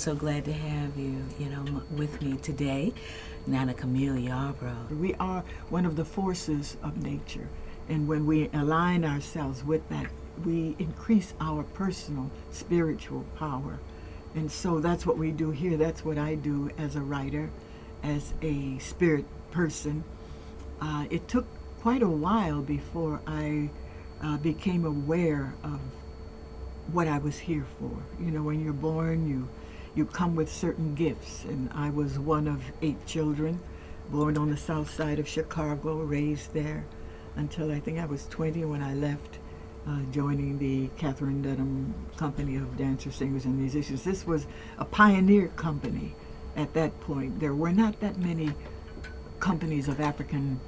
so glad to have you, with me today, Nana Camille Yarbrough. We are one of the forces of nature, and when we align ourselves with that, we increase our personal spiritual power. And so that's what we do here. That's what I do as a writer, as a spirit person. It took quite a while before I became aware of what I was here for. When you're born, you come with certain gifts, and I was one of 8 children, born on the south side of Chicago, raised there until I think I was 20 when I left, joining the Catherine Dunham Company of Dancers, Singers, and Musicians. This was a pioneer company at that point. There were not that many companies of African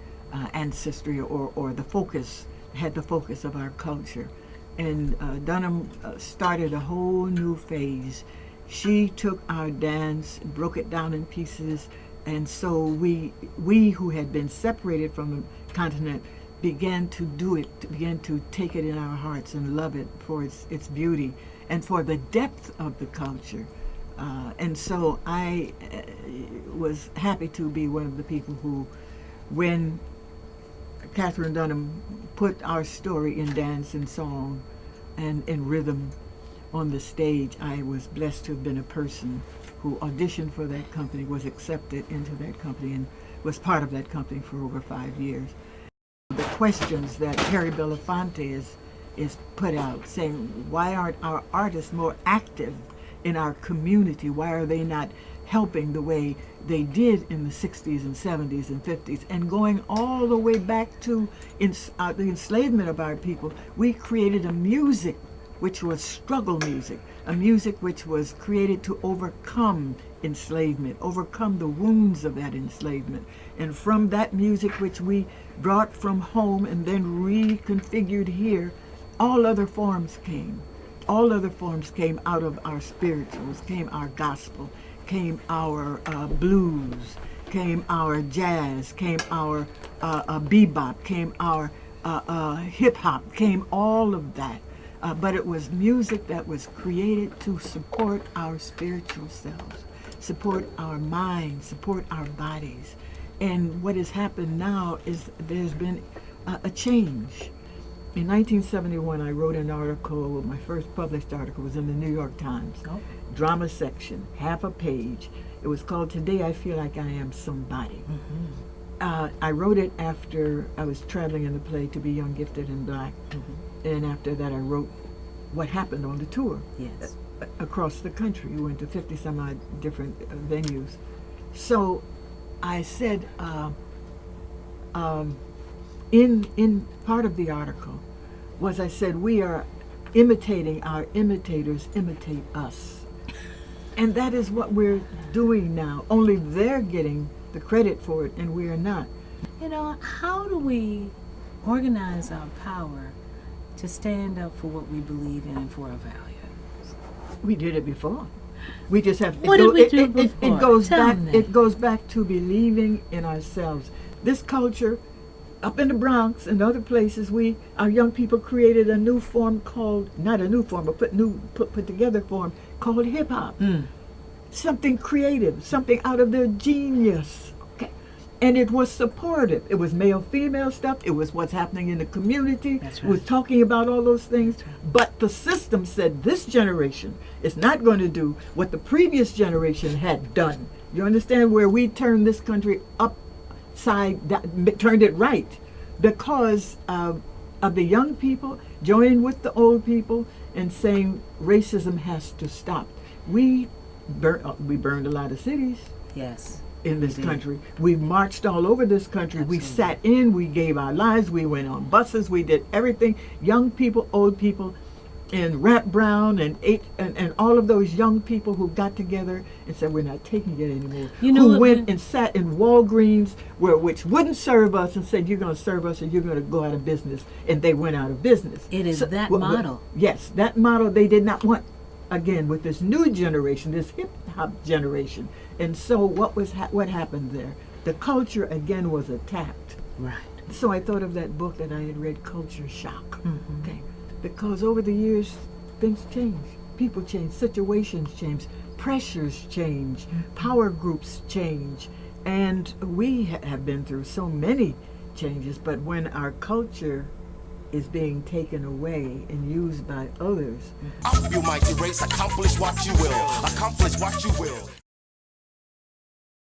ancestry or the focus, had the focus of our culture. And Dunham started a whole new phase. She took our dance, broke it down in pieces, and so we who had been separated from the continent began to do it, began to take it in our hearts and love it for its beauty and for the depth of the culture. And so I was happy to be one of the people who, when Catherine Dunham put our story in dance and song and in rhythm on the stage, I was blessed to have been a person who auditioned for that company, was accepted into that company, and was part of that company for over 5 years. The questions that Harry Belafonte is put out, saying, why aren't our artists more active in our community? Why are they not helping the way they did in the 60s and 70s and 50s? And going all the way back to the enslavement of our people, we created a music which was struggle music, a music which was created to overcome enslavement, overcome the wounds of that enslavement. And from that music which we brought from home and then reconfigured here, all other forms came. All other forms came out of our spirituals, came our gospel, came our blues, came our jazz, came our bebop, came our hip hop, came all of that. But it was music that was created to support our spiritual selves, support our minds, support our bodies. And what has happened now is there's been a change. In 1971, I wrote an article. My first published article was in the New York Times, drama section, half a page. It was called "Today I Feel Like I Am Somebody." I wrote it after I was traveling in the play To Be Young, Gifted, and Black. And after that, I wrote what happened on the tour. Yes. Across the country. We went to 50 some odd different venues. So I said, in part of the article was, I said, we are imitating our imitators imitate us. And that is what we're doing now. Only they're getting the credit for it and we are not. How do we organize our power to stand up for what we believe in and for our values? We did it before. We just have. What did we do before? It goes back to believing in ourselves. This culture, up in the Bronx and other places, our young people created a new form called, not a new form, but put together form called hip hop. Something creative, something out of their genius. And it was supportive. It was male-female stuff. It was what's happening in the community. That's It was right. talking about all those things. But the system said this generation is not going to do what the previous generation had done. You understand, where we turned this country upside down, turned it right, because of the young people joining with the old people and saying racism has to stop. We burned a lot of cities. Yes. In this Indeed. country. We marched all over this country. Absolutely. We sat in, we gave our lives, we went on buses, we did everything. Young people, old people, and Rap Brown and all of those young people who got together and said, we're not taking it anymore. Who went and sat in Walgreens, which wouldn't serve us, and said, you're going to serve us or you're going to go out of business. And they went out of business. It is that model. Yes, that model they did not want, again, with this new generation, this hip hop generation. And so what happened there? The culture again was attacked. Right. So I thought of that book that I had read, Culture Shock. Okay, because over the years things change, people change, situations change, pressures change, power groups change, and we have been through so many changes. But when our culture is being taken away and used by others, You might erase, accomplish what you will. Accomplish what you will.